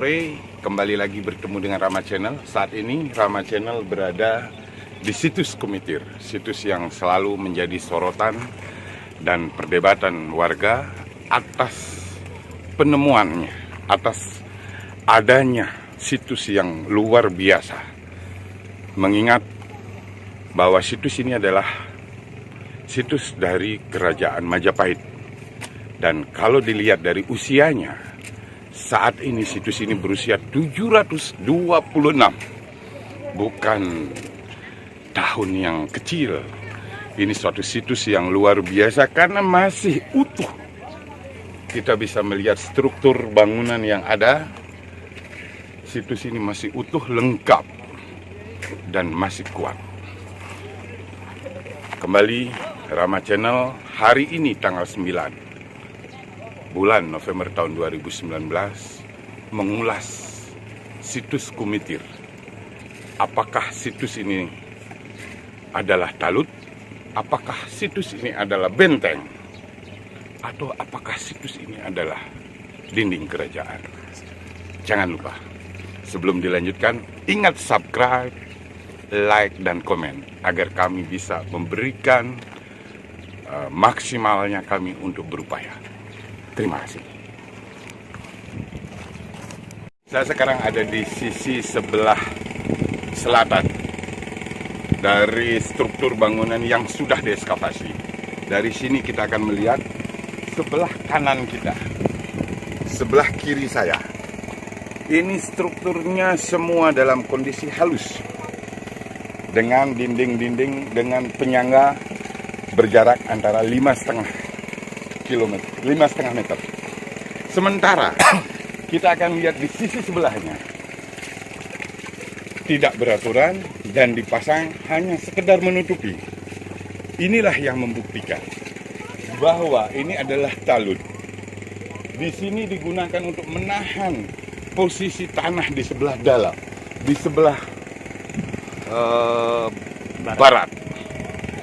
sore, kembali lagi bertemu dengan Rama Channel. Saat ini Rama Channel berada di situs Kumitir, situs yang selalu menjadi sorotan dan perdebatan warga atas penemuannya, atas adanya situs yang luar biasa. Mengingat bahwa situs ini adalah situs dari Kerajaan Majapahit. Dan kalau dilihat dari usianya, saat ini situs ini berusia 726. Bukan tahun yang kecil. Ini suatu situs yang luar biasa karena masih utuh. Kita bisa melihat struktur bangunan yang ada. Situs ini masih utuh, lengkap, dan masih kuat. Kembali Rama Channel hari ini tanggal 9 bulan November tahun 2019 mengulas situs Kumitir. Apakah situs ini adalah talut? Apakah situs ini adalah benteng? Atau apakah situs ini adalah dinding kerajaan? Jangan lupa, sebelum dilanjutkan, ingat subscribe, like, dan komen agar kami bisa memberikan maksimalnya kami untuk berupaya. Terima kasih. Saya sekarang ada di sisi sebelah selatan dari struktur bangunan yang sudah dieskavasi. Dari sini kita akan melihat sebelah kanan kita, sebelah kiri saya. Ini strukturnya semua dalam kondisi halus, dengan dinding-dinding dengan penyangga berjarak antara 5,5 meter. Sementara kita akan lihat di sisi sebelahnya tidak beraturan dan dipasang hanya sekedar menutupi. Inilah yang membuktikan bahwa ini adalah talut. Di sini digunakan untuk menahan posisi tanah di sebelah dalam, di sebelah barat,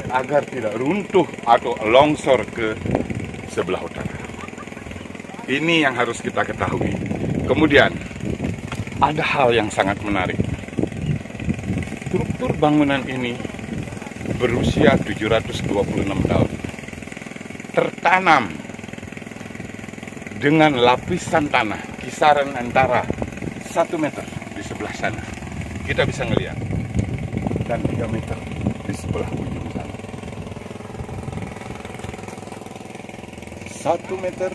agar tidak runtuh atau longsor ke sebelah utara. Ini yang harus kita ketahui. Kemudian ada hal yang sangat menarik. Struktur bangunan ini berusia 726 tahun. Tertanam dengan lapisan tanah kisaran antara 1 meter di sebelah sana. Kita bisa melihat. Dan 3 meter di sebelah ujung sana. 1 meter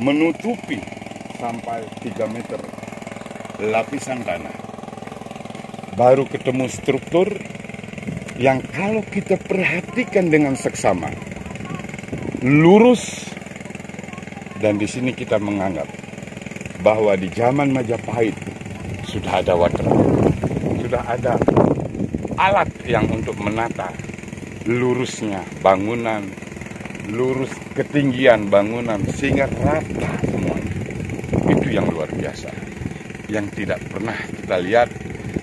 menutupi sampai 3 meter lapisan tanah. Baru ketemu struktur yang kalau kita perhatikan dengan seksama, lurus, dan di sini kita menganggap bahwa di zaman Majapahit sudah ada water, sudah ada alat yang untuk menata lurusnya bangunan, lurus ketinggian bangunan sehingga rata semuanya. Itu yang luar biasa, yang tidak pernah kita lihat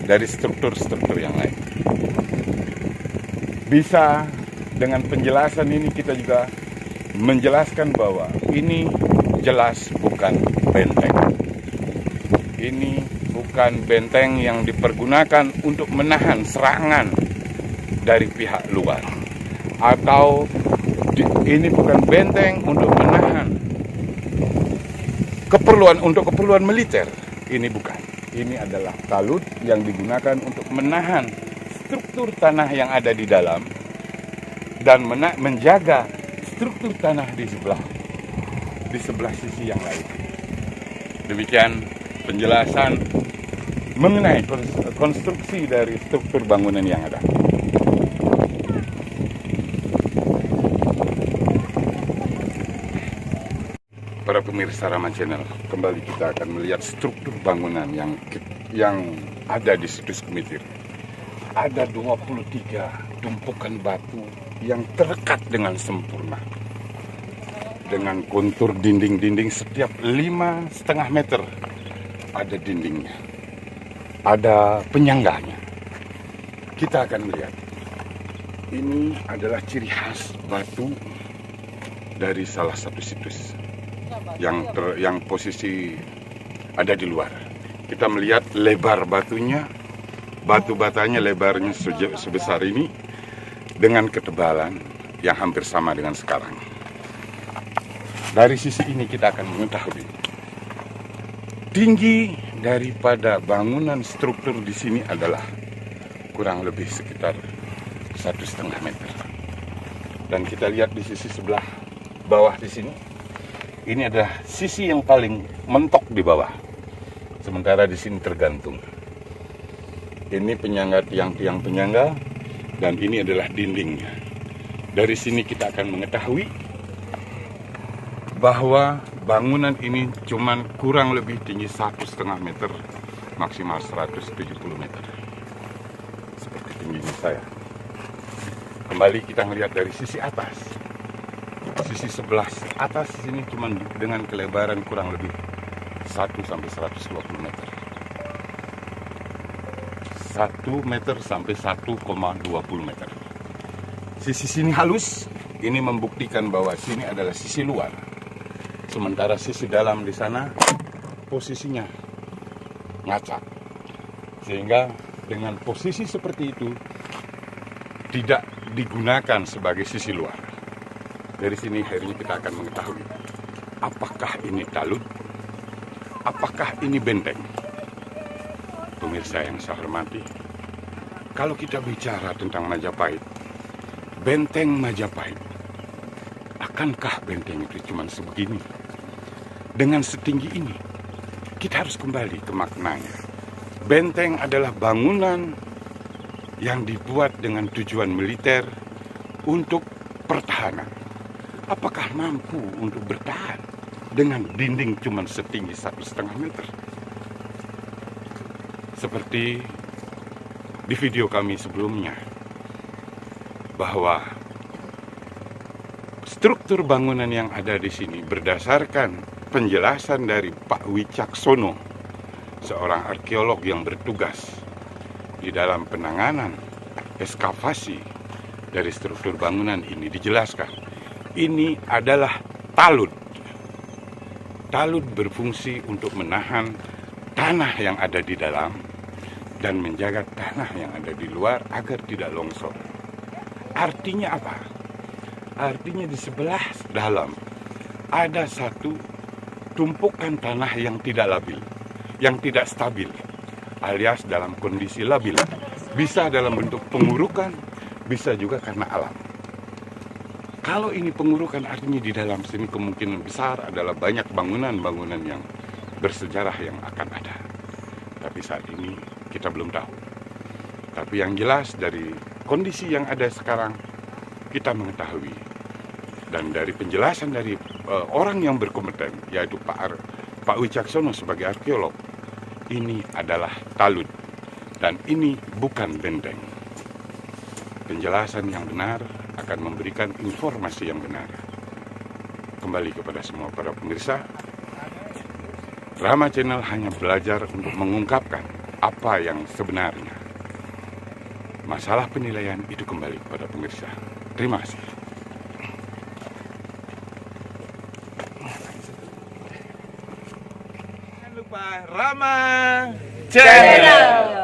dari struktur-struktur yang lain. Bisa dengan penjelasan ini kita juga menjelaskan bahwa ini jelas bukan benteng. Ini bukan benteng yang dipergunakan untuk menahan serangan dari pihak luar, atau ini bukan benteng untuk menahan keperluan militer. Ini bukan. Ini adalah talut yang digunakan untuk menahan struktur tanah yang ada di dalam dan menjaga struktur tanah di sebelah sisi yang lain. Demikian penjelasan mengenai konstruksi dari struktur bangunan yang ada. Para pemirsa Rama Channel, kembali kita akan melihat struktur bangunan yang ada di situs Kumitir. Ada 23 tumpukan batu yang terlekat dengan sempurna, dengan kontur dinding-dinding setiap 5,5 meter ada dindingnya, ada penyangganya. Kita akan melihat ini adalah ciri khas batu dari salah satu situs yang posisi ada di luar. Kita melihat lebar batunya, batu batanya lebarnya sebesar ini dengan ketebalan yang hampir sama dengan sekarang. Dari sisi ini kita akan mengetahui tinggi daripada bangunan struktur di sini adalah kurang lebih sekitar 1,5 meter. Dan kita lihat di sisi sebelah bawah di sini, ini adalah sisi yang paling mentok di bawah. Sementara di sini tergantung. Ini penyangga tiang-tiang penyangga dan ini adalah dindingnya. Dari sini kita akan mengetahui bahwa bangunan ini cuman kurang lebih tinggi 1,5 meter, maksimal 170 meter. Seperti tingginya saya. Kembali kita melihat dari sisi atas. Sisi sebelah atas sini cuman dengan kelebaran kurang lebih 1 sampai 120 meter. 1 meter sampai 1,20 meter. Sisi sini halus, ini membuktikan bahwa sini adalah sisi luar. Sementara sisi dalam di sana posisinya ngaca. Sehingga dengan posisi seperti itu tidak digunakan sebagai sisi luar. Dari sini akhirnya kita akan mengetahui apakah ini talud, apakah ini benteng. Pemirsa yang saya hormati, kalau kita bicara tentang Majapahit, benteng Majapahit, akankah benteng itu cuma sebegini? Dengan setinggi ini, kita harus kembali ke maknanya. Benteng adalah bangunan yang dibuat dengan tujuan militer untuk pertahanan. Apakah mampu untuk bertahan dengan dinding cuma setinggi 1,5 meter? Seperti di video kami sebelumnya, bahwa struktur bangunan yang ada di sini berdasarkan penjelasan dari Pak Wicaksono, seorang arkeolog yang bertugas di dalam penanganan ekskavasi dari struktur bangunan ini, dijelaskan ini adalah talud. Talud berfungsi untuk menahan tanah yang ada di dalam dan menjaga tanah yang ada di luar agar tidak longsor. Artinya apa? Artinya di sebelah dalam ada satu tumpukan tanah yang tidak labil, yang tidak stabil, alias dalam kondisi labil. Bisa dalam bentuk pengurukan, bisa juga karena alam. Kalau ini pengurukan, artinya di dalam sini kemungkinan besar adalah banyak bangunan-bangunan yang bersejarah yang akan ada. Tapi saat ini kita belum tahu. Tapi yang jelas dari kondisi yang ada sekarang, kita mengetahui. Dan dari penjelasan dari orang yang berkompeten, yaitu Pak Wicaksono sebagai arkeolog, ini adalah talud. Dan ini bukan benteng. Penjelasan yang benar akan memberikan informasi yang benar. Kembali kepada semua para pemirsa, Rama Channel hanya belajar untuk mengungkapkan apa yang sebenarnya. Masalah penilaian itu kembali kepada pemirsa. Terima kasih. Jangan lupa Rama Channel.